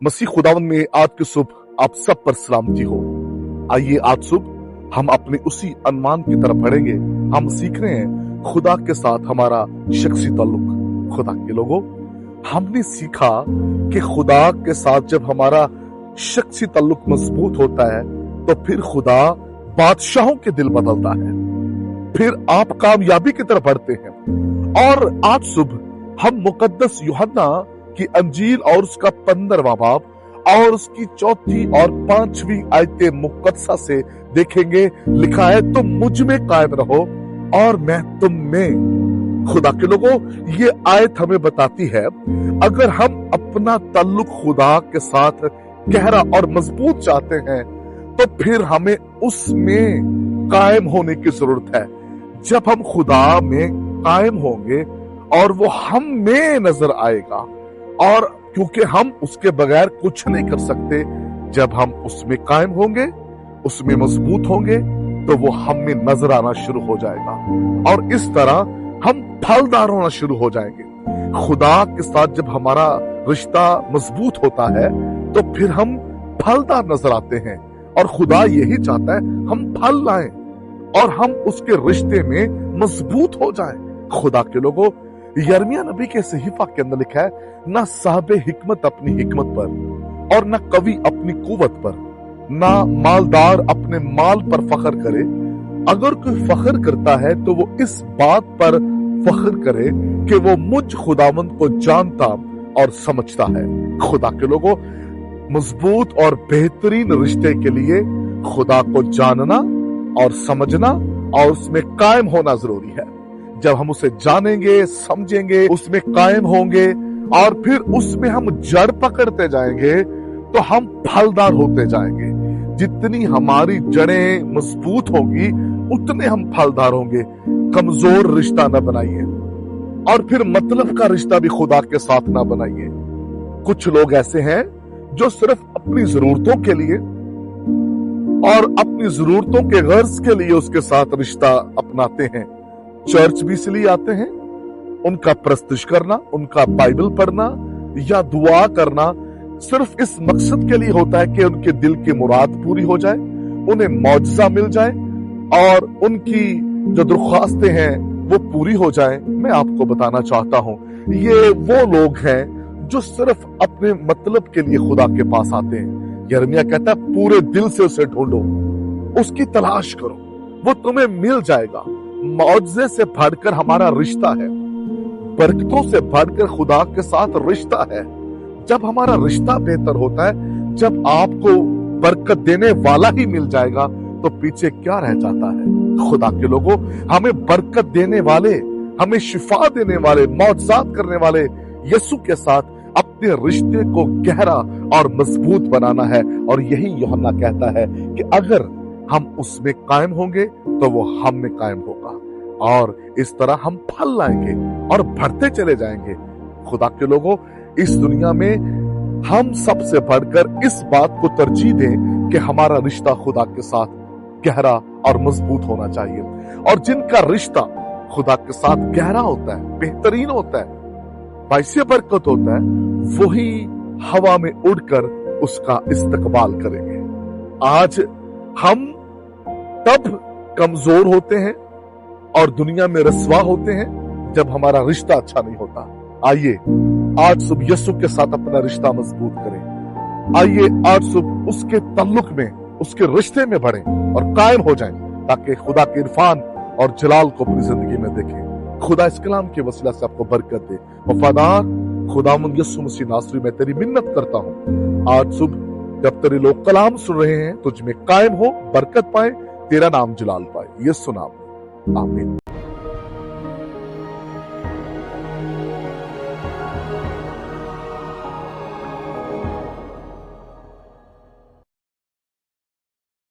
मसीह खुदावन में आज की सुबह आप सब पर सलामती हो। आइए आज सुबह हम अपने उसी अनुमान की तरफ बढ़ेंगे। हम सीख रहे हैं खुदा के साथ हमारा शख्सी ताल्लुक। खुदा के लोगों, हमने सीखा कि खुदा के साथ जब हमारा शख्सी ताल्लुक मजबूत होता है तो फिर खुदा बादशाहों के दिल बदलता है, फिर आप कामयाबी की तरफ बढ़ते हैं। और आज सुबह हम मुकद्दस यूहन्ना की अंजील और उसका 15वां बाब और उसकी 4थी और 5वीं आयते मुकद्दसा से देखेंगे। लिखा है, तुम मुझ में कायम रहो और मैं तुम में। खुदा के लोगों, ये आयत हमें बताती है अगर हम अपना ताल्लुक खुदा के साथ गहरा और मजबूत चाहते हैं तो फिर हमें उसमें कायम होने की जरूरत है। जब हम खुदा में कायम होंगे और वो हम में नजर आएगा, और क्योंकि हम उसके बगैर कुछ नहीं कर सकते, जब हम उसमें कायम होंगे, उसमें मजबूत होंगे, तो वो हम में नजर आना शुरू हो जाएगा और इस तरह हम फलदार होना शुरू हो जाएंगे। खुदा के साथ जब हमारा रिश्ता मजबूत होता है तो फिर हम फलदार नजर आते हैं और खुदा यही चाहता है हम फल लाएं और हम उसके रिश्ते में मजबूत हो जाएं। खुदा के लोगों, यिर्मयाह नबी के सहीफा के अंदर लिखा है, ना साहब हिकमत अपनी हिकमत पर और ना कवि अपनी कुवत पर, ना मालदार अपने माल पर फख्र करे। अगर कोई फख्र करता है तो वो इस बात पर फख्र करे कि वो मुझ खुदावंद को जानता और समझता है। खुदा के लोगों, मजबूत और बेहतरीन रिश्ते के लिए खुदा को जानना और समझना और उसमें कायम होना जरूरी है। जब हम उसे जानेंगे, समझेंगे, उसमें कायम होंगे और फिर उसमें हम जड़ पकड़ते जाएंगे तो हम फलदार होते जाएंगे। जितनी हमारी जड़ें मजबूत होंगी उतने हम फलदार होंगे। कमजोर रिश्ता न बनाइए और फिर मतलब का रिश्ता भी खुदा के साथ ना बनाइए। कुछ लोग ऐसे हैं जो सिर्फ अपनी जरूरतों के लिए और अपनी जरूरतों के गर्ज के लिए उसके साथ रिश्ता अपनाते हैं। चर्च भी इसलिए आते हैं, उनका प्रस्तुत करना, उनका बाइबल पढ़ना या दुआ करना सिर्फ इस मकसद के लिए होता है कि उनके दिल की मुराद पूरी हो जाए, उन्हें मौजज़ा मिल जाए और उनकी जो दरख्वास्तें हैं वो पूरी हो जाए। मैं आपको बताना चाहता हूं, ये वो लोग हैं जो सिर्फ अपने मतलब के लिए खुदा के पास आते हैं। यिर्मयाह कहता है, पूरे दिल से उसे ढूंढो, उसकी तलाश करो, वो तुम्हें मिल जाएगा। मौजज़े से बढ़कर हमारा रिश्ता है, बरकतों से बढ़कर खुदा के साथ रिश्ता है। जब हमारा रिश्ता बेहतर होता है, जब आपको बरकत देने वाला ही मिल जाएगा तो पीछे क्या रह जाता है। खुदा के लोगों, हमें बरकत देने वाले, हमें शिफा देने वाले, मौजज़ात करने वाले यीशु के साथ अपने रिश्ते को गहरा और मजबूत बनाना है। और यही यूहन्ना कहता है कि अगर हम उसमें कायम होंगे तो वो हम में कायम होगा और इस तरह हम फल लाएंगे और बढ़ते चले जाएंगे। खुदा के लोगों, इस दुनिया में हम सबसे बढ़कर इस बात को तरजीह दें कि हमारा रिश्ता खुदा के साथ गहरा और मजबूत होना चाहिए। और जिनका रिश्ता खुदा के साथ गहरा होता है, बेहतरीन होता है, बाइसे बरकत होता है, वही हवा में उड़कर उसका इस्तकबाल करेंगे। आज हम तब कमजोर होते हैं और दुनिया में रस्वा होते हैं जब हमारा रिश्ता अच्छा नहीं होता। आइए आज सुबह यीशु के साथ अपना रिश्ता मजबूत करें। आइए आज सुबह उसके ताल्लुक में, उसके रिश्ते में बढ़ें और कायम हो जाएं ताकि खुदा के इरफान और जलाल को अपनी जिंदगी में देखें। खुदा इस कलाम के वसीला से आपको बरकत दे। वफादार खुदावंद यीशु मसीह नासरी, मैं तेरी मिन्नत करता हूँ, आज सुबह जब तेरे लोग कलाम सुन रहे हैं तुझ में कायम हो, बरकत पाए, तेरा नाम जलाल पाए। यीशु नाम, आमीन।